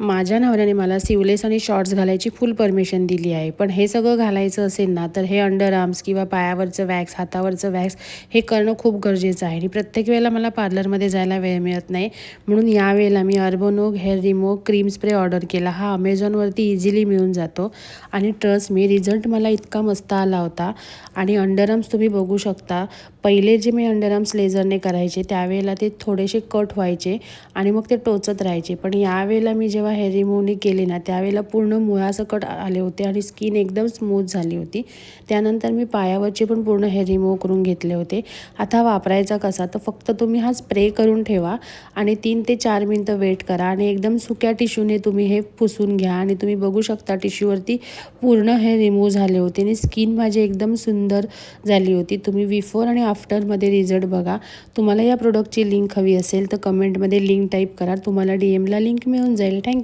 माझ्या नवऱ्याने मला सिवलेस आणि शॉर्ट्स घालायची फुल परमिशन दिली आहे. पण हे सगळं घालायचं असेल ना, तर हे अंडर आर्म्स किंवा पायावरचं वॅक्स, हातावरचं वॅक्स हे करणं खूप गरजेचं आहे. आणि प्रत्येक वेळेला मला पार्लरमध्ये जायला वेळ मिळत नाही. म्हणून यावेळेला मी अर्बोनोग hair remove cream spray order केला. हा अमेझॉनवरती इझिली मिळून जातो आणि ट्रस्ट मी, रिझल्ट मला इतका मस्त आला होता. आणि अंडर आर्म्स तुम्ही बघू शकता. पहिले जे मी अंडर आर्म्स लेझरने करायचे त्यावेळेला ते थोडेसे कट व्हायचे आणि मग ते टोचत राहायचे. पण यावेळेला मी जेव्हा हेअर रिमूव्हनी केली ना, त्यावेळेला पूर्ण मुळासकट आले होते आणि स्किन एकदम स्मूथ झाली होती. त्यानंतर मी पायावरचे पण पूर्ण हेअर रिमूव्ह करून घेतले होते. आता वापरायचा कसा, तर फक्त तुम्ही हा स्प्रे करून ठेवा आणि 3 ते 4 मिनटं वेट करा आणि एकदम सुक्या टिश्यूने तुम्ही हे पुसून घ्या. आणि तुम्ही बघू शकता टिश्यूवरती पूर्ण हेअर रिमूव्ह झाले होते आणि स्किन माझी एकदम सुंदर झाली होती. तुम्ही बिफोर आणि आफ्टरमध्ये रिझल्ट बघा. तुम्हाला या प्रोडक्टची लिंक हवी असेल तर कमेंटमध्ये लिंक टाईप करा. तुम्हाला DM ला लिंक मिळून जाईल. थँक्यू.